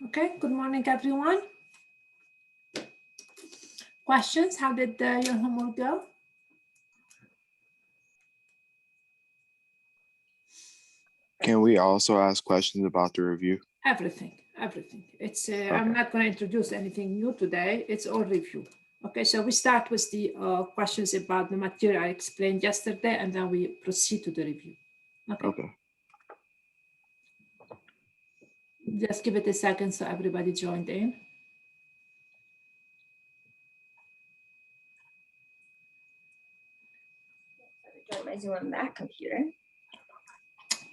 Okay, good morning, everyone. Questions? How did your homework go? Can we also ask questions about the review? Everything. It's Okay. I'm not going to introduce anything new today. It's all review. Okay, so we start with the questions about the material I explained yesterday, and then we proceed to the review. Okay. Just give it a second so everybody joined in. Join my Zoom on that computer.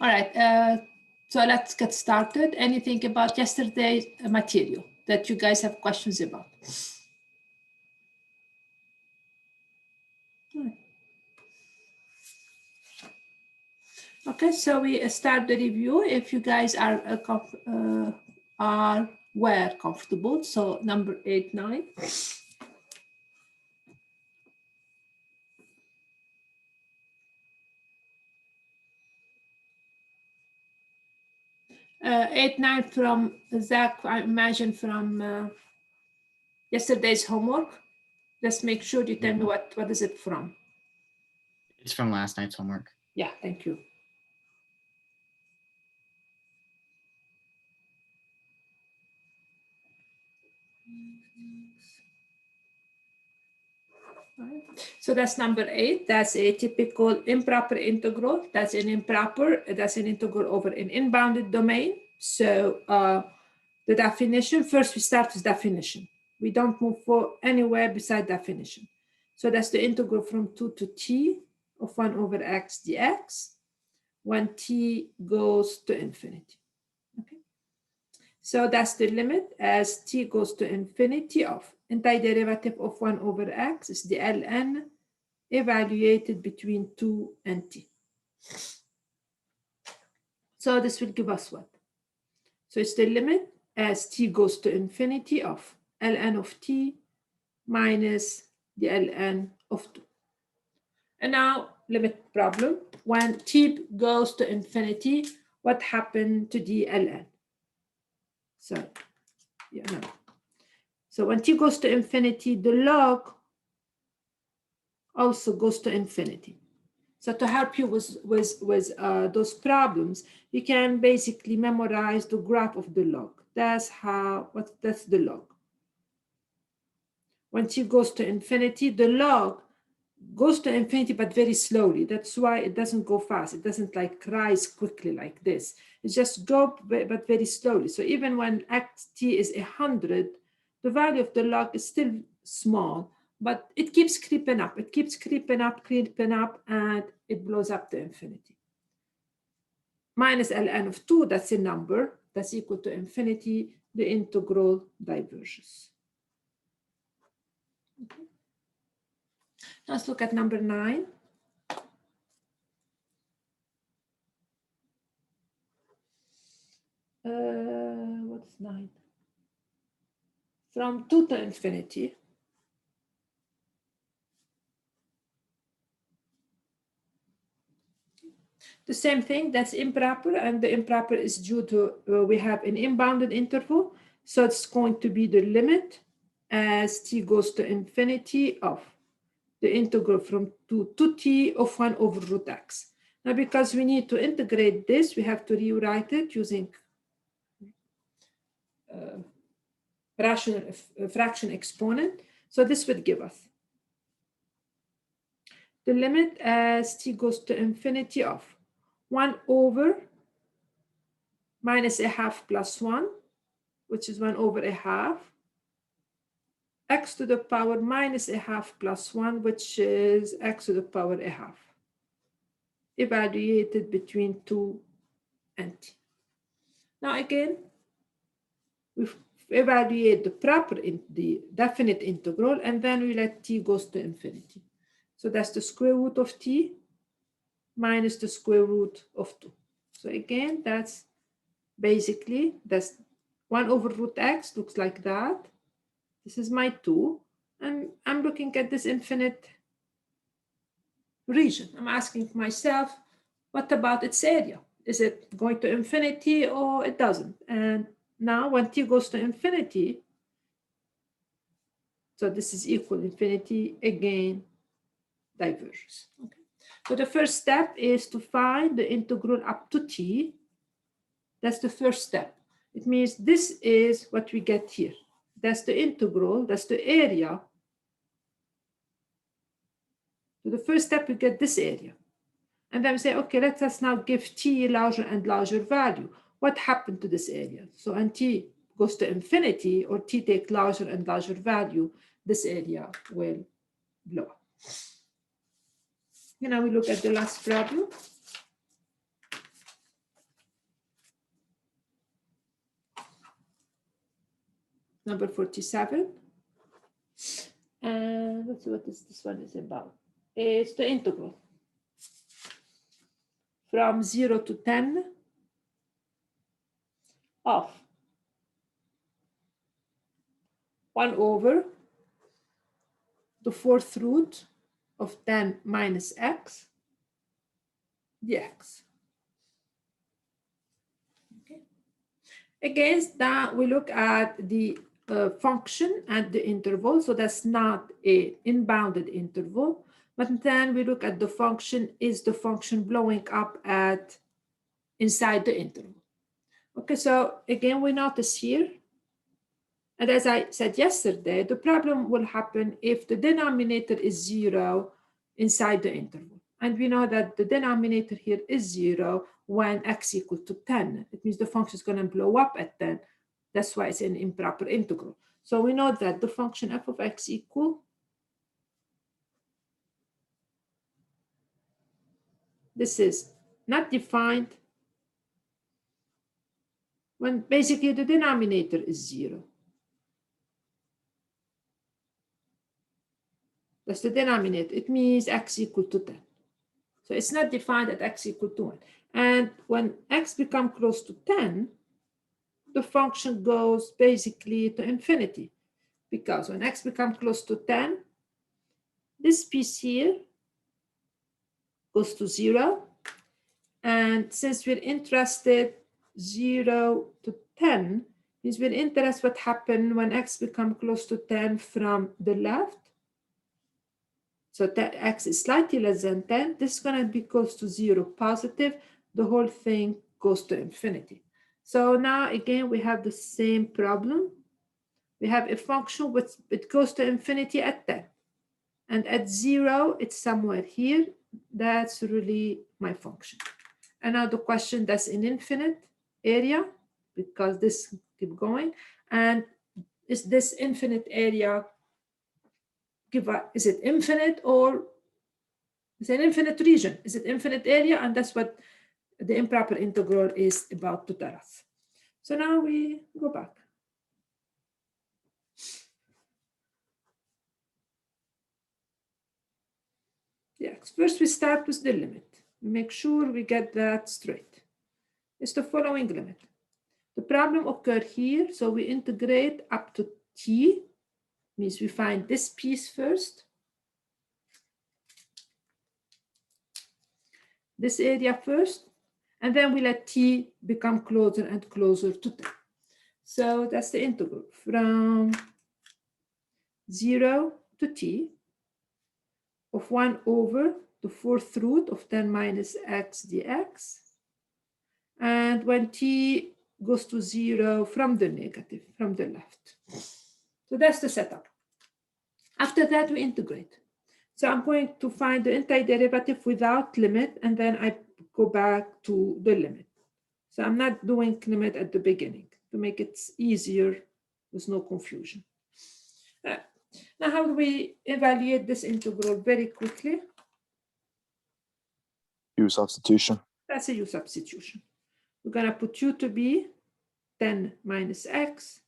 All right, so let's get started. Anything about yesterday's material that you guys have questions about? Okay, so we start the review. If you guys were comfortable, so number 8, 9. 8, 9 from Zach, I imagine from yesterday's homework. Just make sure you tell me what is it from. It's from last night's homework. Yeah, thank you. So that's number 8. That's a typical improper integral. That's an integral over an inbounded domain. So the definition, first we start with definition. We don't move for anywhere beside definition. So that's the integral from 2 to t of 1 over x dx when t goes to infinity. Okay. So that's the limit as t goes to infinity of antiderivative of 1 over x is the ln evaluated between 2 and t. So this will give us what? So it's the limit as t goes to infinity of ln of t minus the ln of 2. And now limit problem. When t goes to infinity, what happened to the ln? So, yeah, no. So when t goes to infinity, the log also goes to infinity. So to help you with those problems, you can basically memorize the graph of the log. That's the log. When t goes to infinity, the log goes to infinity, but very slowly. That's why it doesn't go fast. It doesn't like rise quickly like this. It just go, but very slowly. So even when xt is 100, the value of the log is still small, but it keeps creeping up. It keeps creeping up, and it blows up to infinity. Minus ln of 2, that's a number, that's equal to infinity. The integral diverges. Okay. Let's look at number 9. What's 9? From 2 to infinity. The same thing, that's improper, and the improper is due to, we have an inbounded interval, so it's going to be the limit as t goes to infinity of the integral from 2 to t of 1 over root x. Now, because we need to integrate this, we have to rewrite it using fraction exponent. So this would give us the limit as t goes to infinity of 1 over minus a half plus 1, which is 1 over a half, x to the power minus a half plus 1, which is x to the power a half, evaluated between 2 and t. Now again, we evaluate the definite integral, and then we let t goes to infinity. So that's the square root of t minus the square root of 2. So again, that's basically, that's 1 over root x, looks like that. This is my 2, and I'm looking at this infinite region. I'm asking myself, what about its area? Is it going to infinity or it doesn't? And now when t goes to infinity, so this is equal infinity, again, diverges. Okay. So the first step is to find the integral up to t. That's the first step. It means this is what we get here. That's the integral, that's the area. So the first step, we get this area. And then we say, okay, let us now give t larger and larger value. What happened to this area? So when t goes to infinity or t take larger and larger value, this area will blow up. Now we look at the last problem. Number 47. And let's see what this one is about. It's the integral from 0 to 10 of 1 over the fourth root of 10 minus x dx. Okay. Against that, we look at the function at the interval. So that's not an inbounded interval. But then we look at the function. Is the function blowing up at inside the interval? Okay, so again, we notice here, and as I said yesterday, the problem will happen if the denominator is 0 inside the interval. And we know that the denominator here is 0 when x equal to 10. It means the function is going to blow up at 10. That's why it's an improper integral. So we know that the function f of x equal this is not defined when basically the denominator is 0. That's the denominator. It means x equal to 10. So it's not defined at x equal to 1. And when x becomes close to 10, the function goes basically to infinity. Because when x becomes close to 10, this piece here goes to 0. And since we're interested 0 to 10, means we're interested what happened when x becomes close to 10 from the left. So that x is slightly less than 10. This is going to be close to 0 positive. The whole thing goes to infinity. So now again, we have the same problem. We have a function which it goes to infinity at 10. And at 0, it's somewhere here. That's really my function. And now the question, that's an infinite area because this keep going. And is this infinite area is it infinite or is it an infinite region? Is it infinite area? And that's what the improper integral is about to tell us. So now we go back. Yes, first we start with the limit. Make sure we get that straight. It's the following limit. The problem occurs here, so we integrate up to t. Means we find this piece first, this area first, and then we let t become closer and closer to 10. So that's the integral from 0 to t of 1 over the fourth root of 10 minus x dx. And when t goes to 0 from the negative, from the left. So that's the setup. After that, we integrate. So I'm going to find the antiderivative without limit, and then I go back to the limit. So I'm not doing limit at the beginning to make it easier with no confusion. Now, how do we evaluate this integral very quickly? U substitution. That's a U substitution. We're going to put U to be 10 minus x.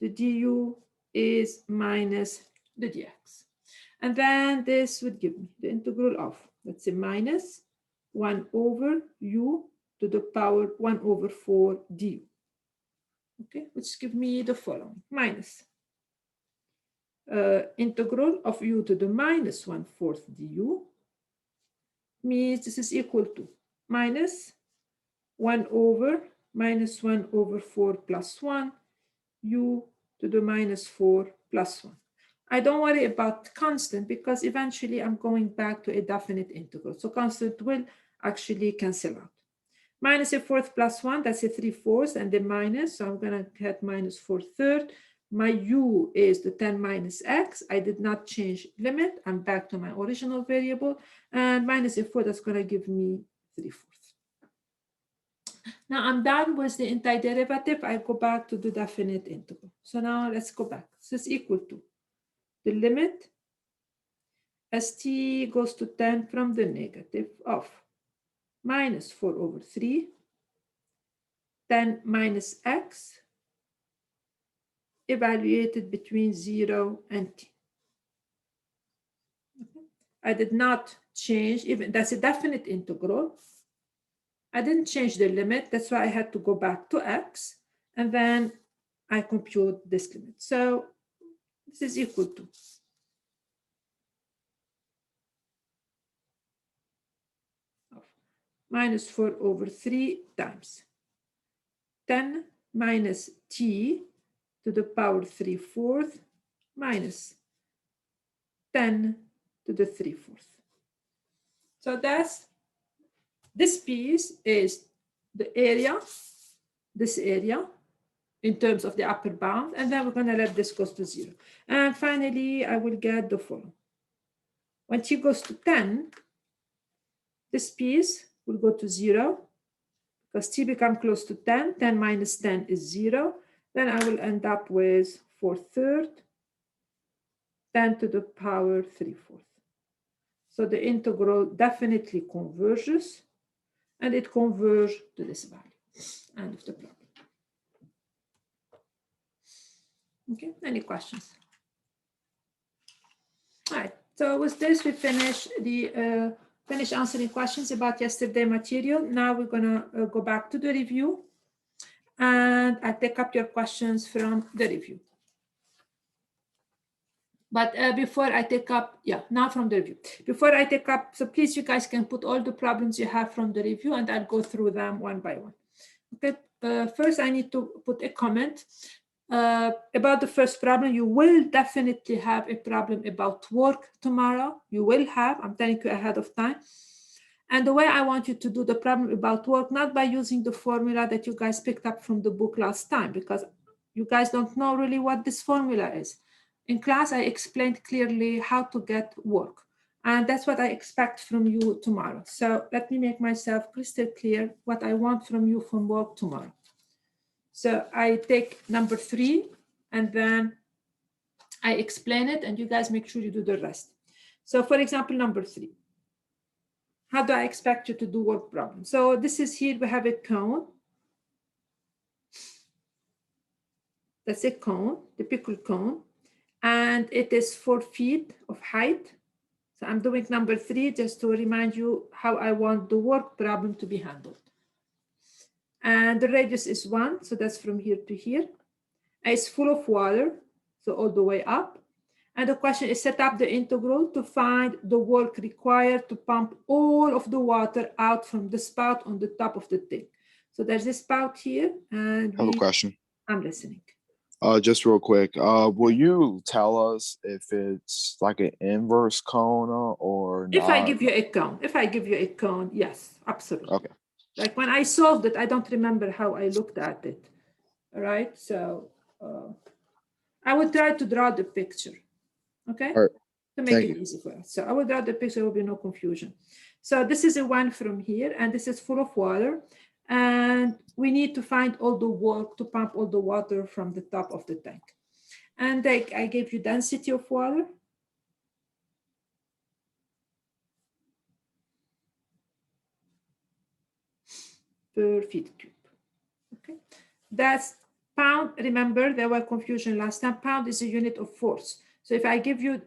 The du is minus the dx. And then this would give me the integral of, let's say, minus 1 over u to the power 1 over 4 du. Okay, which give me the following. Minus integral of u to the minus 1/4 du means this is equal to minus 1 over minus 1 over 4 plus 1, u to the minus 4 plus 1. I don't worry about constant because eventually I'm going back to a definite integral. So constant will actually cancel out. Minus a fourth plus 1, that's a 3/4, and the minus, so I'm going to get minus 4/3. My u is the 10 minus x. I did not change limit. I'm back to my original variable. And minus a 4, that's going to give me 3/4. Now I'm done with the antiderivative. I go back to the definite integral. So now let's go back. This is equal to the limit as t goes to 10 from the negative of minus 4 over 3, 10 minus x, evaluated between 0 and t. Okay. I did not change, even that's a definite integral. I didn't change the limit. That's why I had to go back to x, and then I compute this limit. So this is equal to minus 4 over 3 times 10 minus t to the power 3/4 minus 10 to the 3/4. So that's, this piece is the area, this area in terms of the upper bound, and then we're going to let this goes to 0. And finally, I will get the following. When t goes to 10, this piece will go to 0 because t become close to 10. 10 minus 10 is 0. Then I will end up with 4/3, 10 to the power 3/4. So the integral definitely converges, and it converges to this value. End of the problem. Okay, any questions? All right, so with this, we finish answering questions about yesterday material. Now we're gonna go back to the review, and I take up your questions from the review. But before I take up, now from the review. Before I take up, so please, you guys can put all the problems you have from the review, and I'll go through them one by one. Okay, first I need to put a comment about the first problem. You will definitely have a problem about work tomorrow. You will have, I'm telling you ahead of time. And the way I want you to do the problem about work, not by using the formula that you guys picked up from the book last time, because you guys don't know really what this formula is. In class, I explained clearly how to get work. And that's what I expect from you tomorrow. So let me make myself crystal clear what I want from you from work tomorrow. So I take number 3, and then I explain it, and you guys make sure you do the rest. So for example, number 3. How do I expect you to do work problem? So this is here, we have a cone. That's a cone, typical cone. And it is 4 feet of height. So I'm doing number 3 just to remind you how I want the work problem to be handled. And the radius is 1, so that's from here to here. And it's full of water, so all the way up. And the question is, set up the integral to find the work required to pump all of the water out from the spout on the top of the tank. So there's a spout here, and I have a question. I'm listening. Just real quick, will you tell us if it's like an inverse cone or not? If I give you a cone, yes, absolutely. Okay. Like when I solved it, I don't remember how I looked at it. All right, so I would try to draw the picture, okay? All right. To make it easy for us. So I will draw the picture, there will be no confusion. So this is a 1 from here, and this is full of water. And we need to find all the work to pump all the water from the top of the tank. And I gave you density of water. Per feet cube. Okay, that's pound. Remember, there were confusion last time. Pound is a unit of force. So if I give you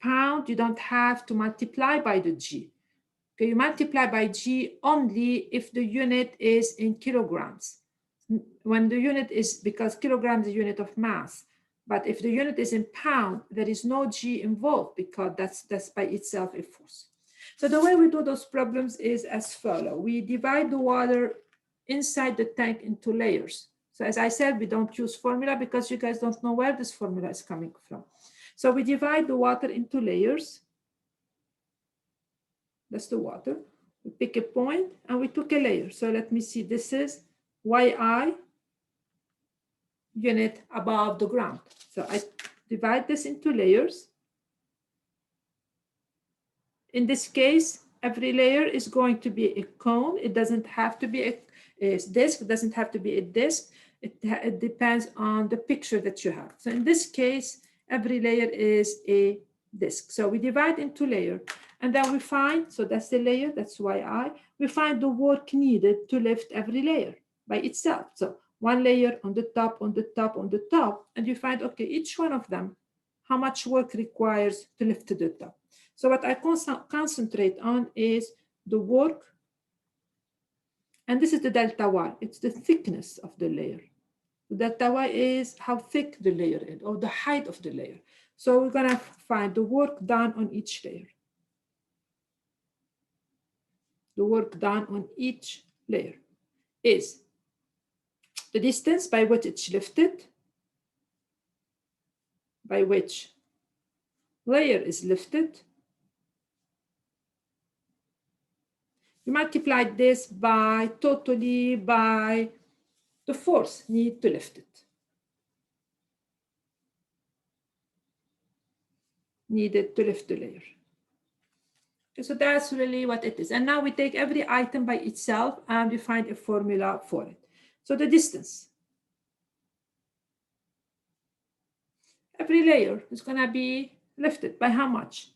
pound, you don't have to multiply by the G. Okay, you multiply by G only if the unit is in kilograms. When the unit is, because kilograms is a unit of mass. But if the unit is in pound, there is no G involved because that's by itself a force. So the way we do those problems is as follows. We divide the water inside the tank into layers. So as I said, we don't use formula because you guys don't know where this formula is coming from. So we divide the water into layers. That's the water. We pick a point and we took a layer. So let me see, this is YI unit above the ground. So I divide this into layers. In this case, every layer is going to be a cone. It doesn't have to be a disc. It doesn't have to be a disc. It depends on the picture that you have. So in this case, every layer is a disc. So we divide into layer, and then we find, so that's the layer, that's YI. We find the work needed to lift every layer by itself. So one layer on the top, on the top, on the top, and you find, okay, each one of them, how much work requires to lift to the top. So what I concentrate on is the work, and this is the delta Y. It's the thickness of the layer. The delta Y is how thick the layer is, or the height of the layer. So we're gonna find the work done on each layer. The work done on each layer is the distance by which it's lifted, by which layer is lifted. You multiply this by totally by the force needed to lift it. Needed to lift the layer. Okay, so that's really what it is. And now we take every item by itself and we find a formula for it. So the distance. Every layer is going to be lifted by how much?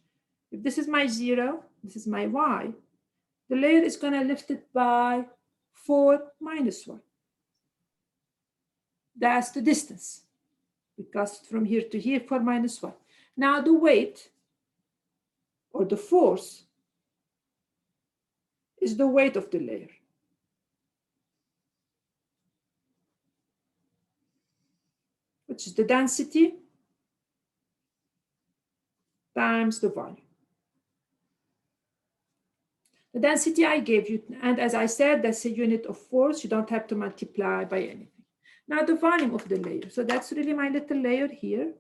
If this is my 0, this is my y, the layer is going to lift it by 4 minus 1. That's the distance, because from here to here, 4 minus 1. Now the weight, or the force, is the weight of the layer. Which is the density times the volume. The density I gave you, and as I said, that's a unit of force. You don't have to multiply by anything. Now the volume of the layer. So that's really my little layer here.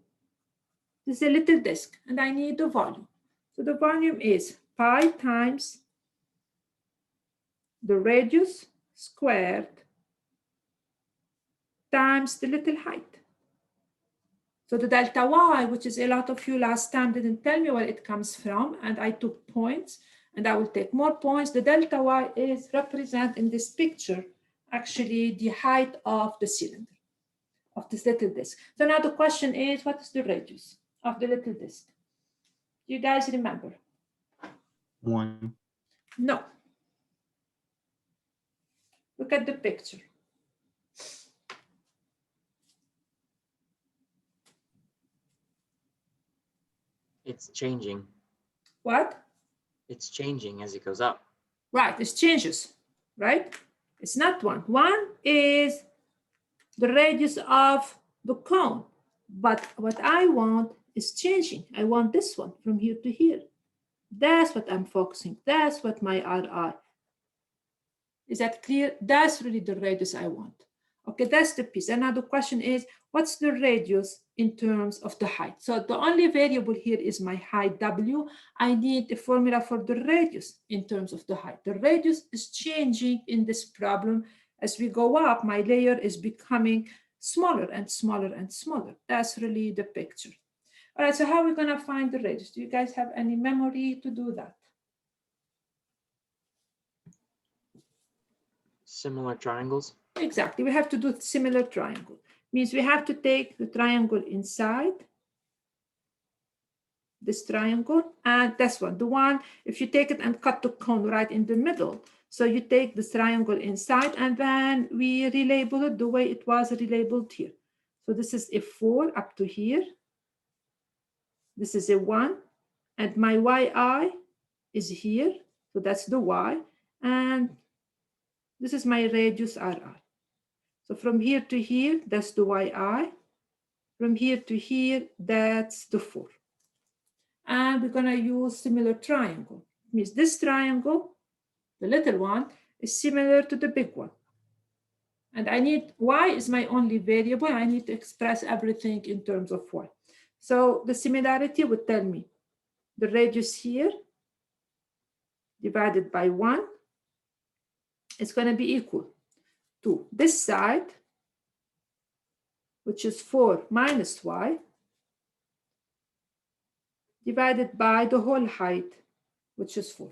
This is a little disk, and I need the volume. So the volume is pi times the radius squared times the little height. So the delta y, which is a lot of you last time didn't tell me where it comes from, and I took points, and I will take more points. The delta y is represented in this picture, actually the height of the cylinder, of this little disk. So now the question is, what is the radius of the little disk? Do you guys remember? 1. No. Look at the picture. It's changing. What? It's changing as it goes up. Right, it changes, right? It's not 1. 1 is the radius of the cone. But what I want is changing. I want this one from here to here. That's what I'm focusing. That's what my RI. Is that clear? That's really the radius I want. Okay, that's the piece. And now the question is, what's the radius in terms of the height? So the only variable here is my height W. I need a formula for the radius in terms of the height. The radius is changing in this problem. As we go up, my layer is becoming smaller and smaller and smaller. That's really the picture. All right, so how are we going to find the radius? Do you guys have any memory to do that? Similar triangles. Exactly, we have to do similar triangle. Means we have to take the triangle inside this triangle, and this one, the one, if you take it and cut the cone right in the middle. So you take this triangle inside, and then we relabel it the way it was relabeled here. So this is a 4 up to here. This is a 1, and my yi is here. So that's the y, and this is my radius ri. So from here to here, that's the yi. From here to here, that's the 4. And we're going to use similar triangle. It means this triangle, the little one, is similar to the big one. And I need, y is my only variable. I need to express everything in terms of y. So the similarity would tell me the radius here divided by 1 is going to be equal to this side, which is 4 minus y, divided by the whole height, which is 4.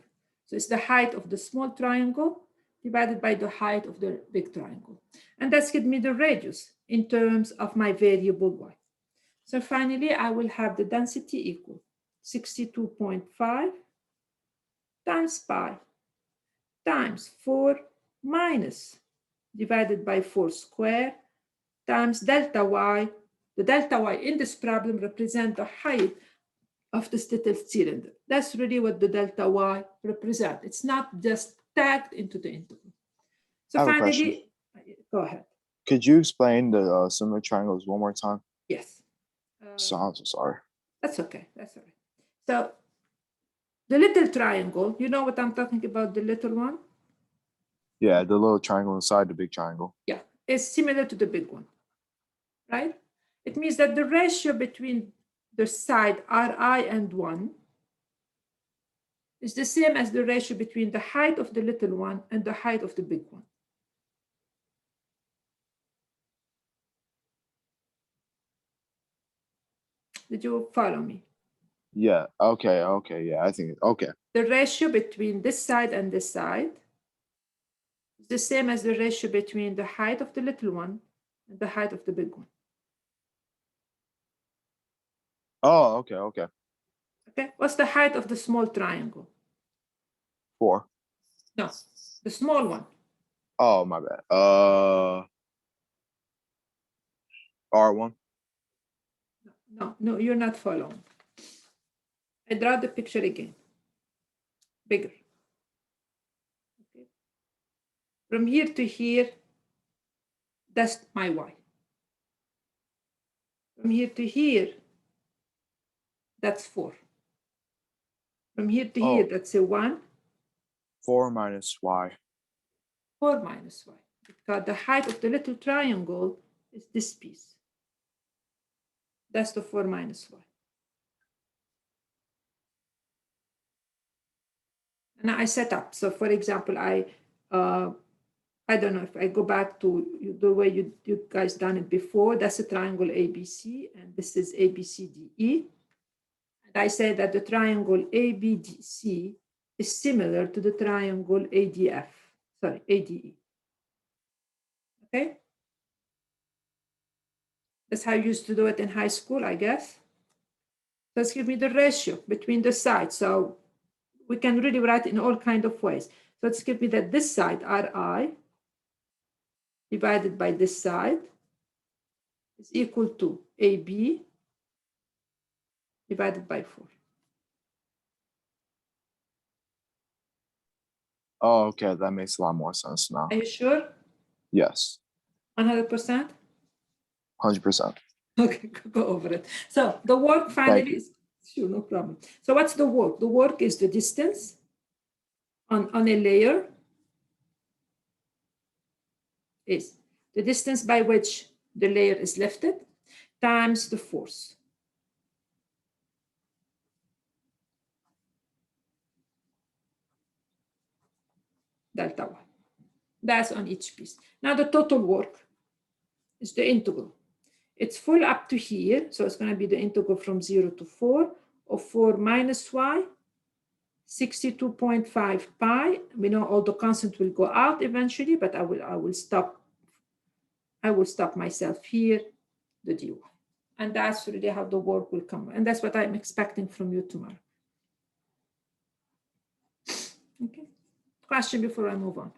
So it's the height of the small triangle divided by the height of the big triangle. And that's gives me the radius in terms of my variable y. So finally, I will have the density equal 62.5 times pi times 4 minus divided by 4 squared times delta y. The delta y in this problem represent the height of this little cylinder. That's really what the delta y represent. It's not just tagged into the integral. So I have a finally, go ahead. Could you explain the similar triangles one more time? Yes. So I'm so sorry. That's okay. That's all right. So the little triangle, you know what I'm talking about, the little one? Yeah, the little triangle inside the big triangle. Yeah, is similar to the big one, right? It means that the ratio between the side Ri and 1 is the same as the ratio between the height of the little one and the height of the big one. Did you follow me? Yeah. Okay. Okay. Yeah. I think. Okay. The ratio between this side and this side is the same as the ratio between the height of the little one and the height of the big one. Oh. Okay. Okay. Okay. What's the height of the small triangle? 4. No, the small one. Oh, my bad. R1. No, you're not following. I draw the picture again. Bigger. Okay. From here to here, that's my y. From here to here, that's 4. From here to here, that's a 1. 4 minus y. 4 minus y. Because the height of the little triangle is this piece. That's the 4 minus y. And I set up. So for example, I don't know if I go back to the way you guys done it before. That's a triangle ABC, and this is ABCDE. And I say that the triangle ABDC is similar to the triangle ADF. Sorry, ADE. Okay. That's how you used to do it in high school, I guess. Let's give me the ratio between the sides. So we can really write in all kinds of ways. So let's give me that this side, Ri, divided by this side is equal to AB divided by 4. Oh, okay. That makes a lot more sense now. Are you sure? Yes. 100%? 100%. Okay, go over it. So the work finally is, sure, no problem. So what's the work? The work is the distance on a layer is the distance by which the layer is lifted times the force. Delta y. That's on each piece. Now the total work is the integral. It's full up to here, so it's going to be the integral from 0 to 4 of 4 minus y, 62.5 pi. We know all the constants will go out eventually, but I will stop myself here, the dy. And that's really how the work will come. And that's what I'm expecting from you tomorrow. Okay. Question before I move on.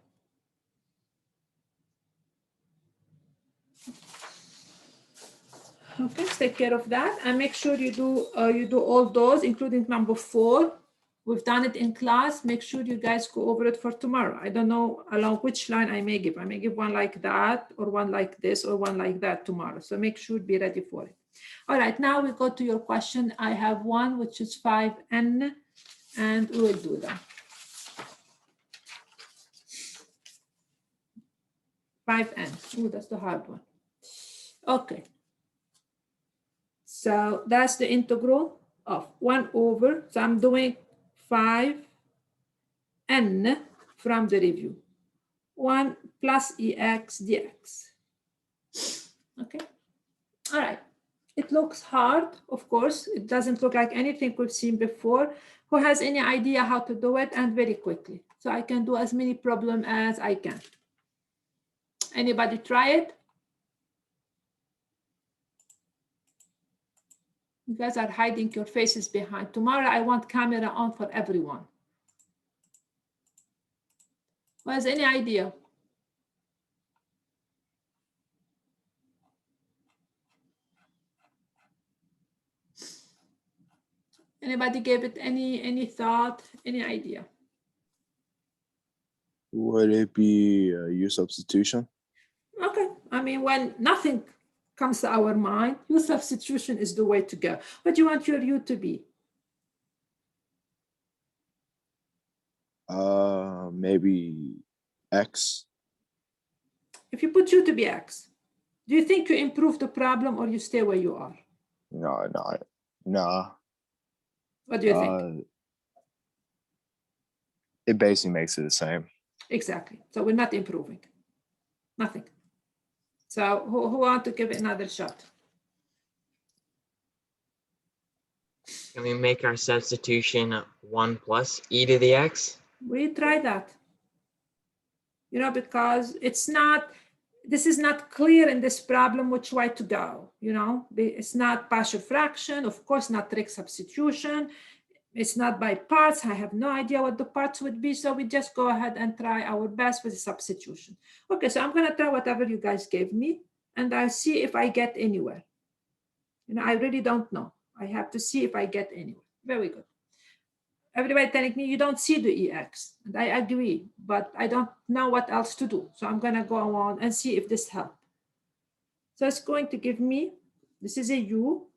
Okay, let's take care of that and make sure you do all those, including number 4. We've done it in class. Make sure you guys go over it for tomorrow. I don't know along which line I may give. I may give one like that, or one like this, or one like that tomorrow. So make sure be ready for it. All right, now we go to your question. I have one, which is 5n, and we will do that. 5n. Oh, that's the hard one. Okay. So that's the integral of 1 over, so I'm doing 5n from the review. 1 plus ex dx. Okay. All right. It looks hard, of course. It doesn't look like anything we've seen before. Who has any idea how to do it? And very quickly. So I can do as many problems as I can. Anybody try it? You guys are hiding your faces behind. Tomorrow I want camera on for everyone. Who has any idea? Anybody gave it any thought, any idea? Would it be U substitution? Okay, I mean, when nothing comes to our mind, U substitution is the way to go. What do you want your U to be? Maybe X. If you put U to be X, do you think you improve the problem or you stay where you are? No. What do you think? It basically makes it the same. Exactly. So we're not improving. Nothing. So who want to give it another shot? Can we make our substitution 1 plus e to the x? We try that. You know, because it's not, this is not clear in this problem which way to go. You know, it's not partial fraction, of course, not trig substitution. It's not by parts. I have no idea what the parts would be. So we just go ahead and try our best with the substitution. Okay, so I'm going to try whatever you guys gave me, and I'll see if I get anywhere. You know, I really don't know. I have to see if I get anywhere. Very good. Everybody telling me you don't see the EX, and I agree, but I don't know what else to do. So I'm going to go on and see if this helps. So it's going to give me, this is a U,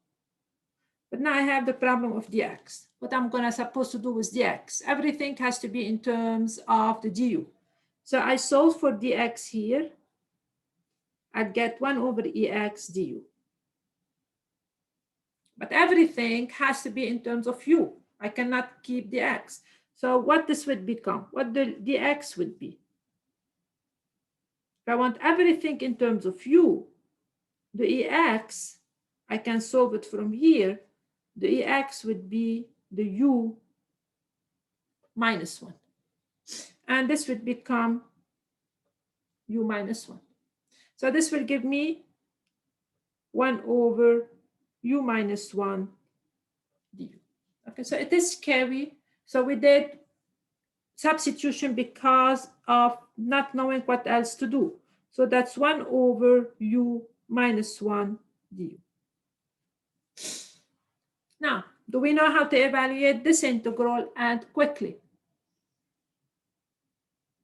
but now I have the problem of dx. What I'm going to supposed to do with dx? Everything has to be in terms of the du. So I solve for dx here. I'd get 1 over ex du. But everything has to be in terms of u. I cannot keep dx. So what this would become, what the dx would be. If I want everything in terms of u, the ex, I can solve it from here. The ex would be the u minus 1. And this would become u minus 1. So this will give me 1 over u minus 1 du. Okay, so it is scary. So we did substitution because of not knowing what else to do. So that's 1 over u minus 1 du. Now, do we know how to evaluate this integral and quickly?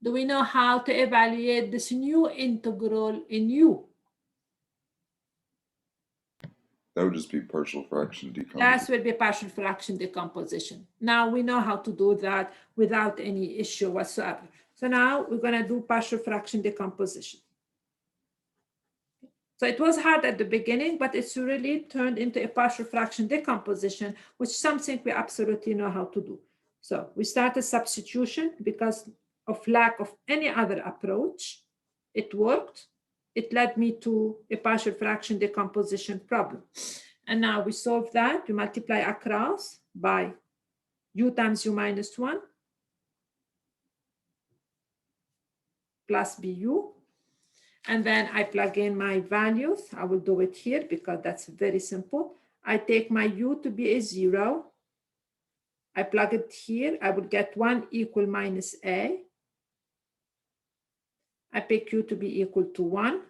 Do we know how to evaluate this new integral in u? That would just be partial fraction decomposition. That would be partial fraction decomposition. Now we know how to do that without any issue whatsoever. So now we're going to do partial fraction decomposition. So it was hard at the beginning, but it's really turned into a partial fraction decomposition, which is something we absolutely know how to do. So we started substitution because of lack of any other approach. It worked. It led me to a partial fraction decomposition problem. And now we solve that. We multiply across by u times u minus 1 plus bu. And then I plug in my values. I will do it here because that's very simple. I take my u to be a 0. I plug it here. I will get 1 equal minus a. I pick u to be equal to 1.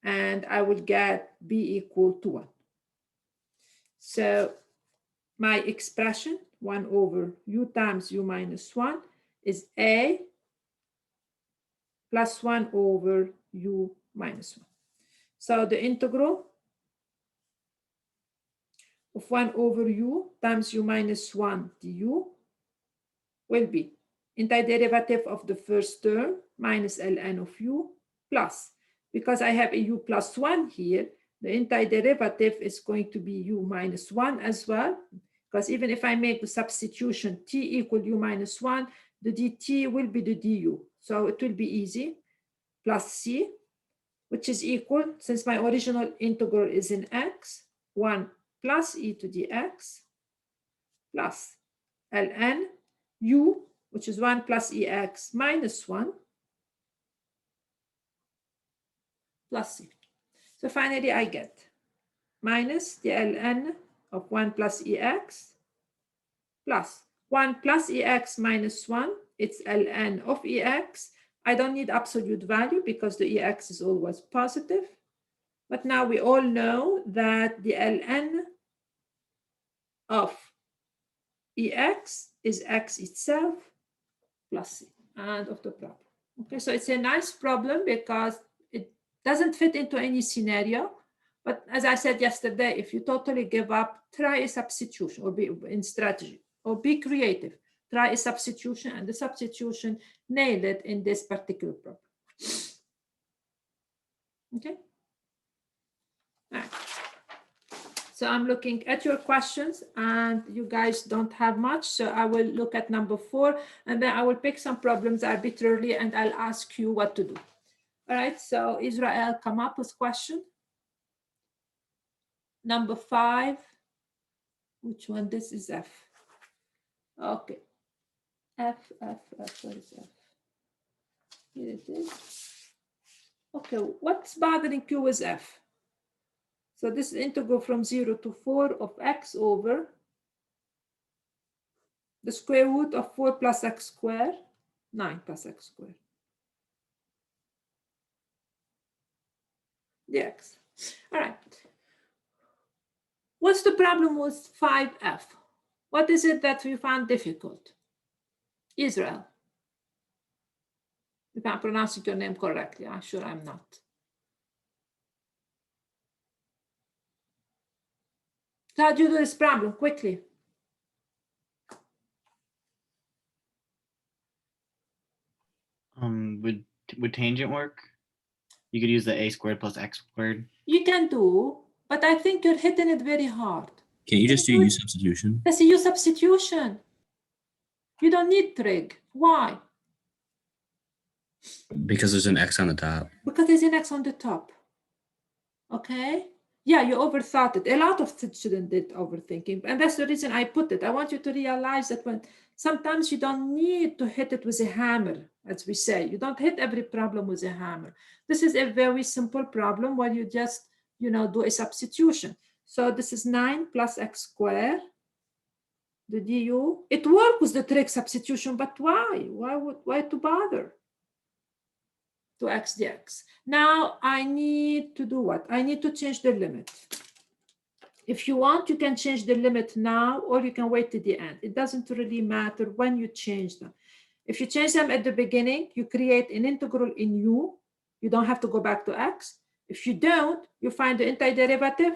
And I will get b equal to 1. So my expression, 1 over u times u minus 1, is a plus 1 over u minus 1. So the integral of 1 over u times u minus 1 du will be antiderivative of the first term minus ln of u plus, because I have a u plus 1 here, the antiderivative is going to be u minus 1 as well, because even if I make the substitution t equal u minus 1, the dt will be the du. So it will be easy, plus c, which is equal, since my original integral is in x, 1 plus e to the x plus ln u, which is 1 plus ex minus 1 plus c. So finally I get minus the ln of 1 plus ex plus 1 plus ex minus 1, it's ln of ex. I don't need absolute value because the ex is always positive. But now we all know that the ln of ex is x itself plus c, and of the problem. Okay, so it's a nice problem because it doesn't fit into any scenario. But as I said yesterday, if you totally give up, try a substitution or be in strategy or be creative. Try a substitution, and the substitution nail it in this particular problem. Okay. All right. So I'm looking at your questions, and you guys don't have much. So I will look at number 4, and then I will pick some problems arbitrarily, and I'll ask you what to do. All right. So Israel, come up with question. Number 5. Which one? This is F. Okay. F. What is F? Here it is. Okay. What's bothering you with F? So this is integral from 0 to 4 of x over the square root of 4 plus x squared, 9 plus x squared. dx. All right. What's the problem with 5f? What is it that we found difficult? Israel. If I'm pronouncing your name correctly, I'm sure I'm not. So how do you do this problem quickly? Would tangent work? You could use the a squared plus x squared. You can do, but I think you're hitting it very hard. Can't you just do u substitution? That's a u substitution. You don't need trig. Why? Because there's an x on the top. Because there's an x on the top. Okay? Yeah, you overthought it. A lot of students did overthinking, and that's the reason I put it. I want you to realize that when sometimes you don't need to hit it with a hammer, as we say. You don't hit every problem with a hammer. This is a very simple problem where you just, do a substitution. So this is 9 plus x squared, the du. It works with the trig substitution, but why? Why to bother? To x dx. Now I need to do what? I need to change the limit. If you want, you can change the limit now, or you can wait to the end. It doesn't really matter when you change them. If you change them at the beginning, you create an integral in u. You don't have to go back to x. If you don't, you find the antiderivative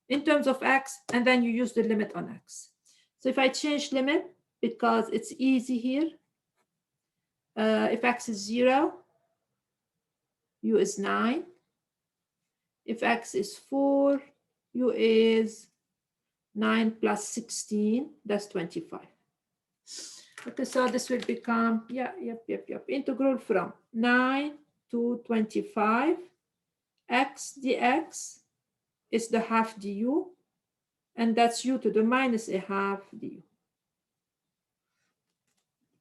in terms of x, and then you use the limit on x. So if I change limit, because it's easy here, if x is 0, u is 9. If x is 4, u is 9 plus 16, that's 25. Okay, so this will become, integral from 9 to 25, x dx is the half du, and that's u to the minus a half du.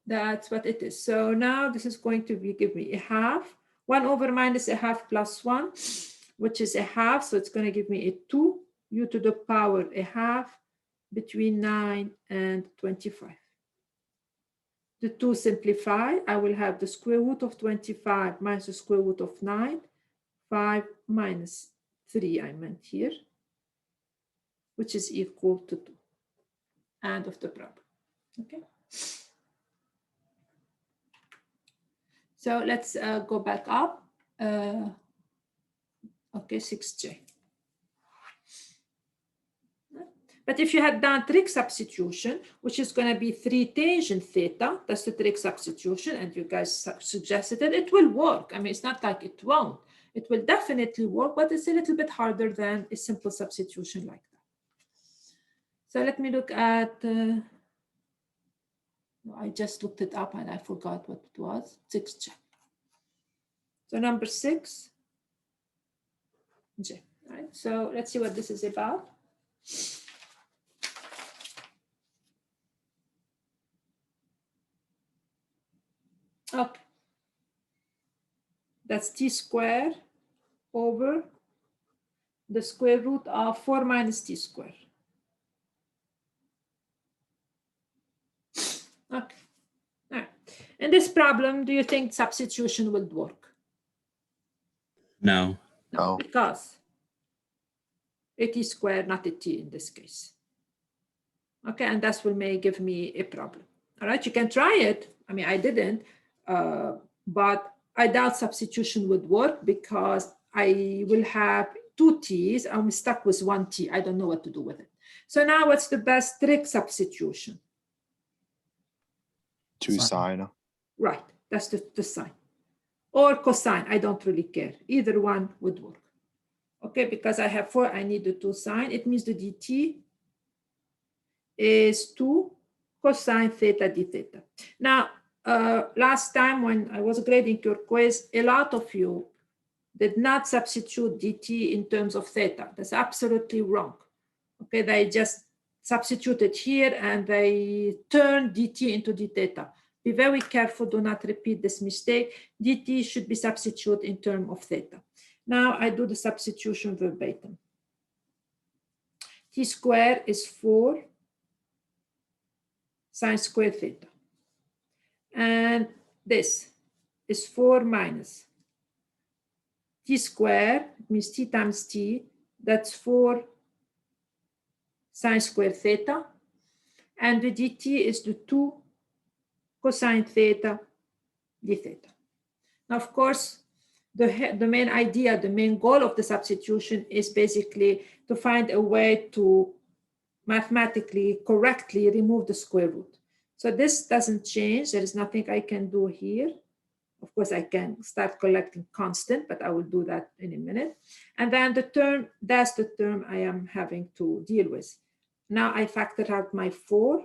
That's what it is. So now this is going to give me a half. 1 over minus a half plus 1, which is a half. So it's going to give me a 2, u to the power a half between 9 and 25. The 2 simplify. I will have the square root of 25 minus the square root of 9. 5 minus 3, I meant here, which is equal to 2. End of the problem. Okay. So let's go back up. Okay, 6j. But if you had done trig substitution, which is going to be 3 tangent theta, that's the trig substitution, and you guys suggested it will work. I mean, it's not like it won't. It will definitely work, but it's a little bit harder than a simple substitution like that. So let me look at, I just looked it up and I forgot what it was. 6 check. So number 6, J. Right. So let's see what this is about. Okay. That's t squared over the square root of 4 minus t squared. Okay. All right. In this problem, do you think substitution will work? No. No. Because a t squared, not a t in this case. Okay, and that may give me a problem. All right, you can try it. I mean, I didn't, but I doubt substitution would work because I will have 2 t's. I'm stuck with 1 t. I don't know what to do with it. So now what's the best trig substitution? 2 sine. Right, that's the sine. Or cosine, I don't really care. Either one would work. Okay, because I have 4, I need the 2 sine. It means the dt is 2 cosine theta d theta. Now, last time when I was grading your quiz, a lot of you did not substitute dt in terms of theta. That's absolutely wrong. Okay, they just substituted here and they turned dt into d theta. Be very careful, do not repeat this mistake. dt should be substituted in terms of theta. Now I do the substitution verbatim. T squared is 4 sine squared theta. And this is 4 minus t squared, means t times t, that's 4 sine squared theta. And the dt is the 2 cosine theta d theta. Now, of course, the main idea, the main goal of the substitution is basically to find a way to mathematically correctly remove the square root. So this doesn't change. There is nothing I can do here. Of course, I can start collecting constant, but I will do that in a minute. And then the term, that's the term I am having to deal with. Now I factor out my 4,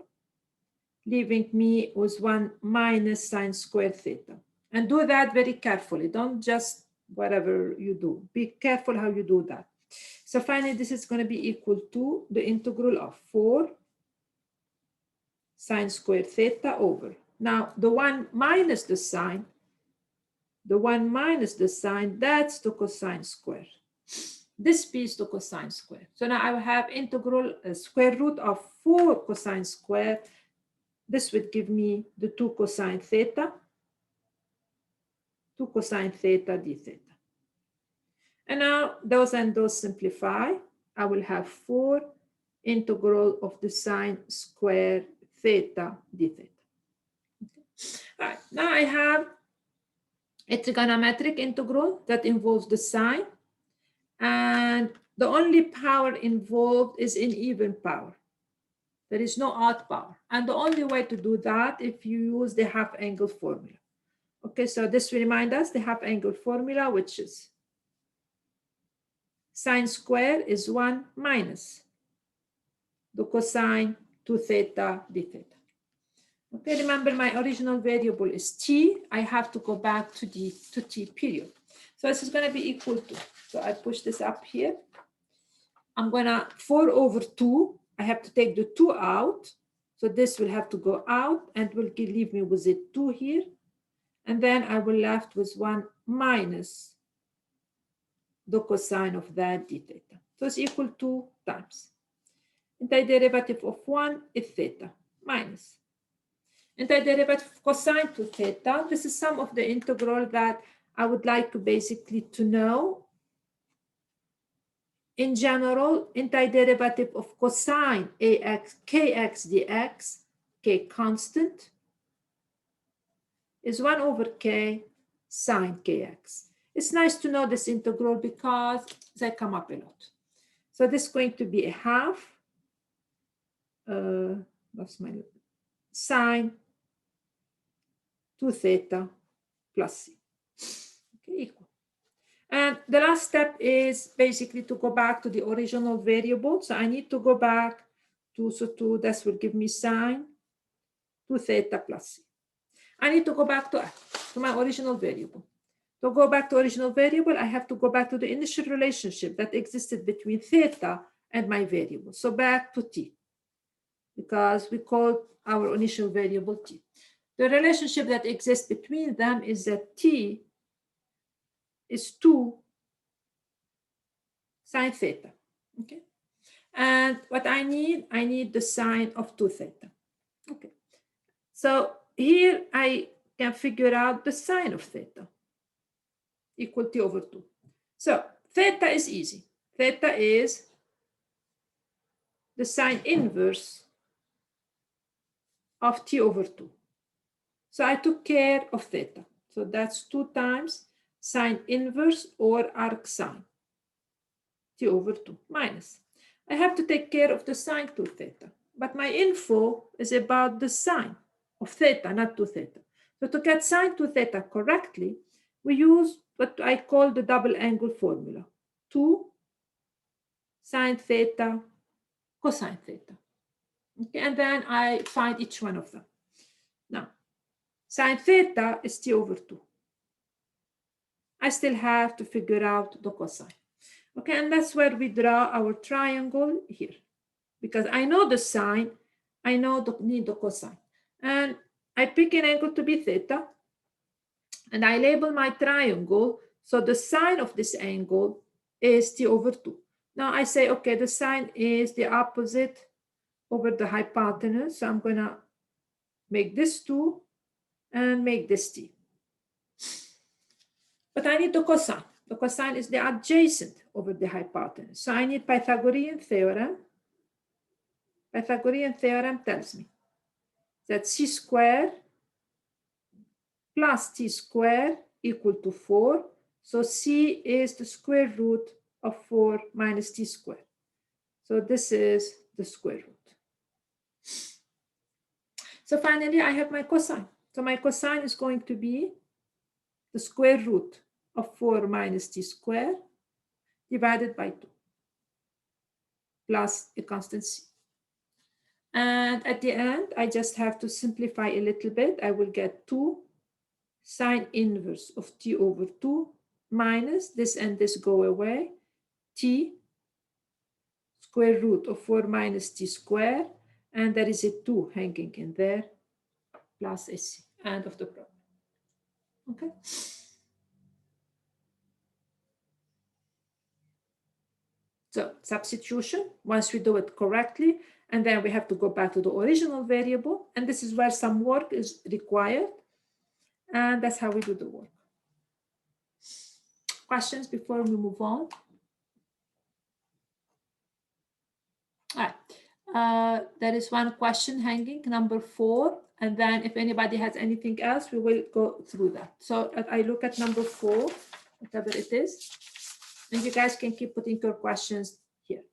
leaving me with 1 minus sine squared theta. And do that very carefully. Don't just whatever you do. Be careful how you do that. So finally, this is going to be equal to the integral of 4 sine squared theta over. Now, the 1 minus the sine, that's the cosine square. This piece the cosine square. So now I will have integral square root of 4 cosine square. This would give me the 2 cosine theta d theta. And now those and those simplify. I will have 4 integral of the sine square theta d theta. Okay. All right, now I have a trigonometric integral that involves the sine, and the only power involved is in even power. There is no odd power. And the only way to do that if you use the half angle formula. Okay, so this will remind us the half angle formula, which is sine square is 1 minus the cosine 2 theta d theta. Okay, remember my original variable is t. I have to go back to t period. So this is going to be equal to, so I push this up here. I'm going to 4 over 2. I have to take the 2 out. So this will have to go out and will leave me with a 2 here. And then I will left with 1 minus the cosine of that d theta. So it's equal to times. Antiderivative of 1 is theta minus. Antiderivative of cosine to theta. This is some of the integral that I would like to basically to know. In general, antiderivative of cosine ax kx dx, k constant, is 1 over k sine kx. It's nice to know this integral because they come up a lot. So this is going to be a half that's my sine 2 theta plus c. Okay, equal. And the last step is basically to go back to the original variable. So I need to go back to, this will give me sine 2 theta plus c. I need to go back to my original variable. To go back to original variable, I have to go back to the initial relationship that existed between theta and my variable. So back to t, because we called our initial variable t. The relationship that exists between them is that t is 2 sine theta, okay? And what I need the sine of 2 theta, okay? So here I can figure out the sine of theta equal t over 2. So theta is easy. Theta is the sine inverse of t over 2. So I took care of theta. So that's 2 times sine inverse or arc sine t over 2 minus. I have to take care of the sine 2 theta. But my info is about the sine of theta, not 2 theta. So to get sine 2 theta correctly, we use what I call the double angle formula. 2 sine theta cosine theta. Okay, and then I find each one of them. Now, sine theta is t over 2. I still have to figure out the cosine. Okay, and that's where we draw our triangle here. Because I know the sine, I need the cosine. And I pick an angle to be theta, and I label my triangle. So the sine of this angle is t over 2. Now I say, okay, the sine is the opposite over the hypotenuse. So I'm going to make this 2 and make this t. But I need the cosine. The cosine is the adjacent over the hypotenuse. So I need Pythagorean theorem. Pythagorean theorem tells me that c squared plus t squared equal to 4. So c is the square root of 4 minus t squared. So this is the square root. So finally, I have my cosine. So my cosine is going to be the square root of 4 minus t squared divided by 2 plus a constant c. And at the end, I just have to simplify a little bit. I will get 2 sine inverse of t over 2 minus this and this go away, t square root of 4 minus t squared, and there is a 2 hanging in there, plus a c. End of the problem. Okay. So substitution, once we do it correctly, and then we have to go back to the original variable, and this is where some work is required, and that's how we do the work. Questions before we move on? All right. There is one question hanging, number 4, and then if anybody has anything else, we will go through that. So I look at number 4, whatever it is, and you guys can keep putting your questions here.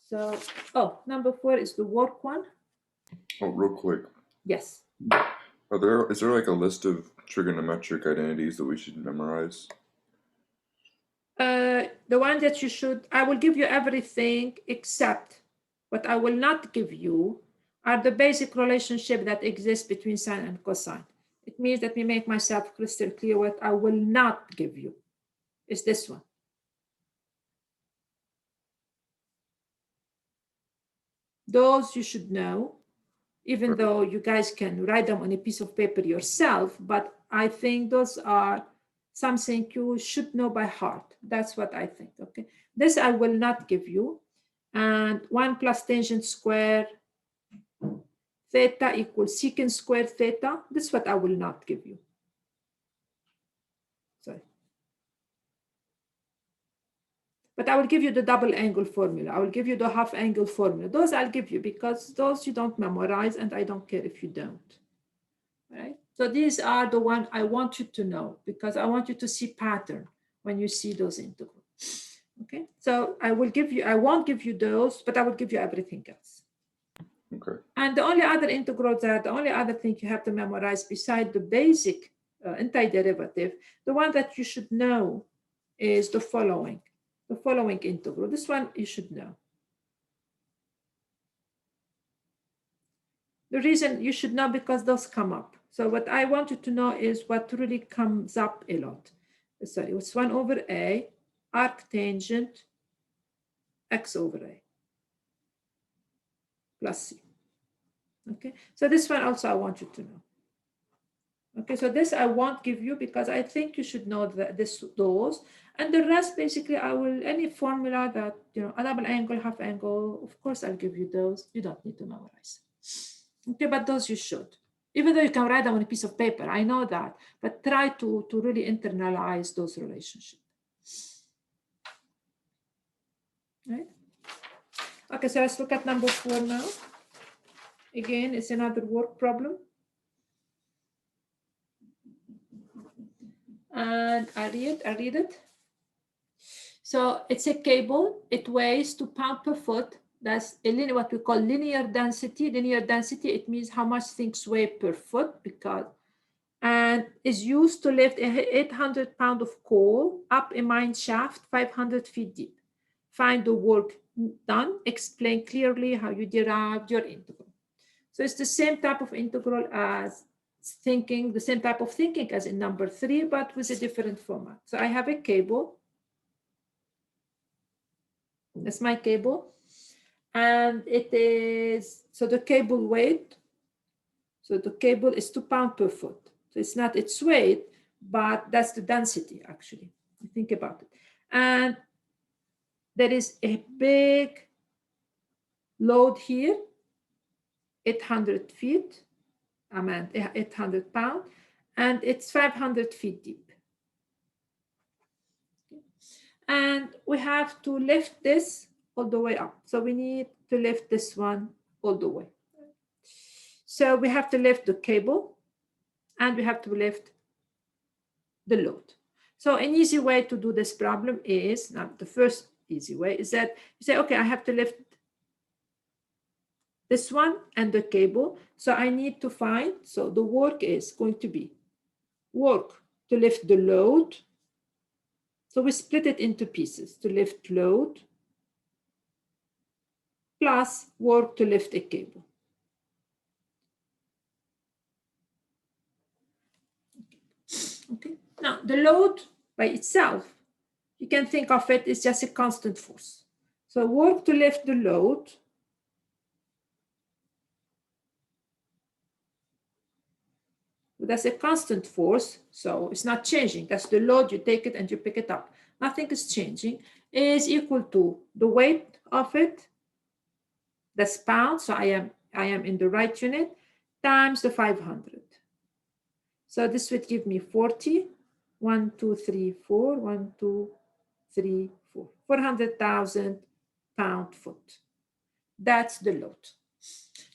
So, number 4 is the work one. Oh, real quick. Yes. Is there like a list of trigonometric identities that we should memorize? The one that you should, I will give you everything except what I will not give you are the basic relationship that exists between sine and cosine. It means that we make myself crystal clear. What I will not give you is this one. Those you should know, even though you guys can write them on a piece of paper yourself, but I think those are something you should know by heart. That's what I think, okay? This I will not give you. And 1 plus tangent square theta equals secant square theta. This is what I will not give you. Sorry. But I will give you the double angle formula. I will give you the half angle formula. Those I'll give you because those you don't memorize and I don't care if you don't. Right? So these are the one I want you to know because I want you to see pattern when you see those integrals. Okay, so I won't give you those, but I will give you everything else. Okay. And the only other integral the only other thing you have to memorize beside the basic antiderivative, the one that you should know is the following integral. This one you should know. The reason you should know because those come up. So what I want you to know is what really comes up a lot. Sorry, it's 1 over a arctangent x over a plus c. Okay, so this one also I want you to know. Okay, so this I won't give you because I think you should know those, and the rest basically I will, any formula that, you know, a double angle, half angle, of course I'll give you those. You don't need to memorize. Okay, but those you should. Even though you can write them on a piece of paper, I know that, but try to really internalize those relationships. Right? Okay, so let's look at number 4 now. Again, it's another work problem. And I read it. So it's a cable. It weighs 2 pounds per foot. That's a what we call linear density. Linear density, it means how much things weigh per foot, and is used to lift 800 pounds of coal up a mine shaft 500 feet deep. Find the work done. Explain clearly how you derived your integral. So it's the same type of integral as the same type of thinking as in number 3, but with a different format. So I have a cable. That's my cable. And it is, so the cable weight, so the cable is 2 pounds per foot. So it's not its weight, but that's the density actually. Think about it. And there is a big load here, 800 feet, 800 pounds, and it's 500 feet deep. And we have to lift this all the way up. So we need to lift this one all the way. So we have to lift the cable and we have to lift the load. So an easy way to do this problem is, now the first easy way is that you say, okay, I have to lift this one and the cable. So I need to find, so the work is going to be work to lift the load. So we split it into pieces to lift load plus work to lift a cable. Okay. Now the load by itself, you can think of it as just a constant force. So work to lift the load that's a constant force, so it's not changing. That's the load, you take it and you pick it up. Nothing is changing, is equal to the weight of it, that's pounds, so I am in the right unit, times the 500. So this would give me 40, 1, 2, 3, 4, 1, 2, 3, 4, 400,000 pound foot. That's the load.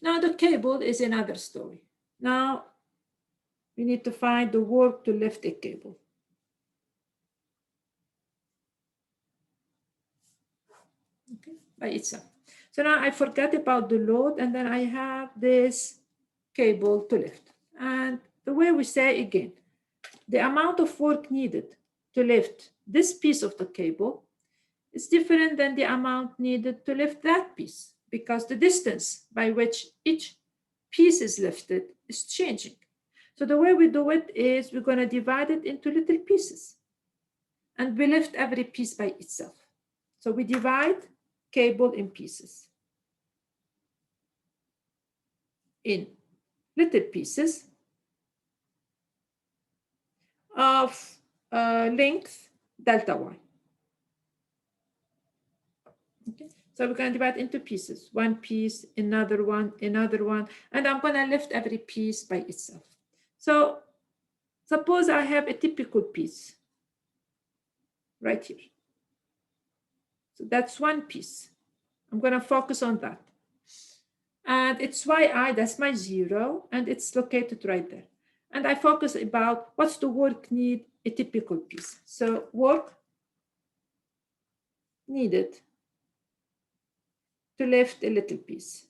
Now the cable is another story. Now we need to find the work to lift a cable. Okay, by itself. So now I forget about the load and then I have this cable to lift. And the way we say again, the amount of work needed to lift this piece of the cable is different than the amount needed to lift that piece because the distance by which each piece is lifted is changing. So the way we do it is we're going to divide it into little pieces and we lift every piece by itself. So we divide cable in pieces, in little pieces of length delta y. Okay. So we're going to divide into pieces, one piece, another one, and I'm going to lift every piece by itself. So suppose I have a typical piece right here. So that's one piece. I'm going to focus on that. And it's yi, that's my 0, and it's located right there. And I focus about what's the work need a typical piece. So work needed to lift a little piece.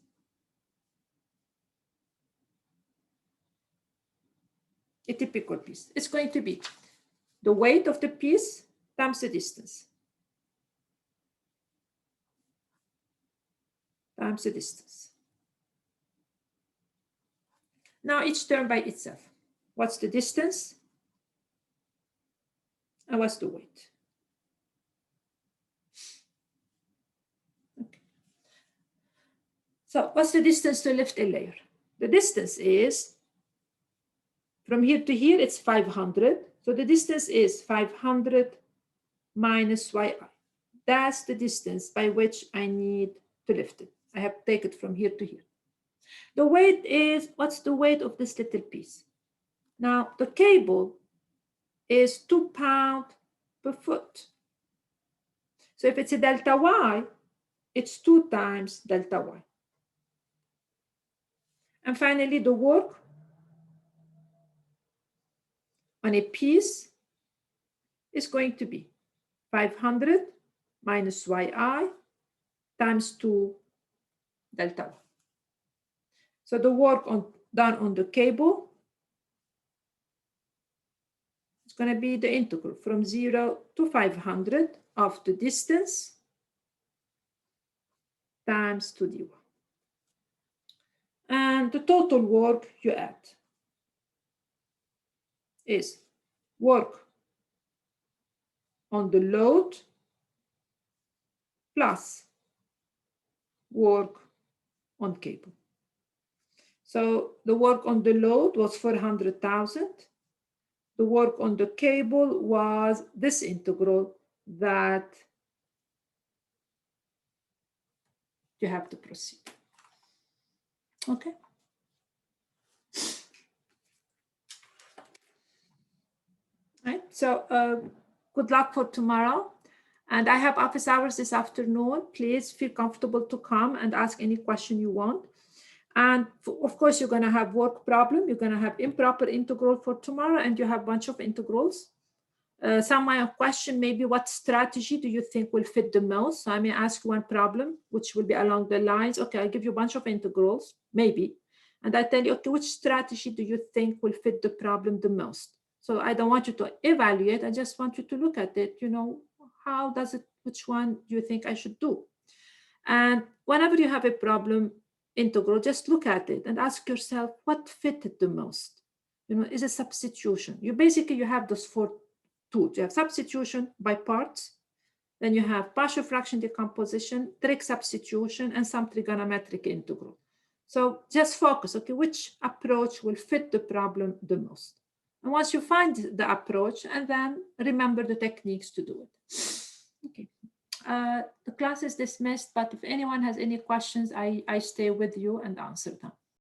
a typical piece. It's going to be the weight of the piece times the distance. Times the distance. Now each term by itself. What's the distance? And what's the weight? Okay. So what's the distance to lift a layer? The distance is from here to here, it's 500. So the distance is 500 minus yi. That's the distance by which I need to lift it. I have to take it from here to here. The weight is, what's the weight of this little piece? Now, the cable is 2 pounds per foot. So if it's a delta y, it's 2 times delta y. And finally, the work on a piece is going to be 500 minus yi times 2 delta y. So the work done on the cable is going to be the integral from 0 to 500 of the distance times 2 dy. And the total work you add is work on the load plus work on cable. So the work on the load was 400,000. The work on the cable was this integral that you have to proceed. Okay. Right. So good luck for tomorrow. And I have office hours this afternoon. Please feel comfortable to come and ask any question you want. And of course, you're going to have work problem. You're going to have improper integral for tomorrow, and you have a bunch of integrals. Some might question maybe what strategy do you think will fit the most? So I may ask one problem, which will be along the lines, okay, I'll give you a bunch of integrals, maybe. And I tell you, okay, which strategy do you think will fit the problem the most? So I don't want you to evaluate. I just want you to look at it, you know, how does it, which one do you think I should do? And whenever you have a problem, integral, just look at it and ask yourself what fitted the most. You know, is a substitution. You have those 4 tools. You have substitution by parts, then you have partial fraction decomposition, trig substitution, and some trigonometric integral. So just focus, okay, which approach will fit the problem the most. And once you find the approach, and then remember the techniques to do it. Okay. The class is dismissed, but if anyone has any questions, I stay with you and answer them.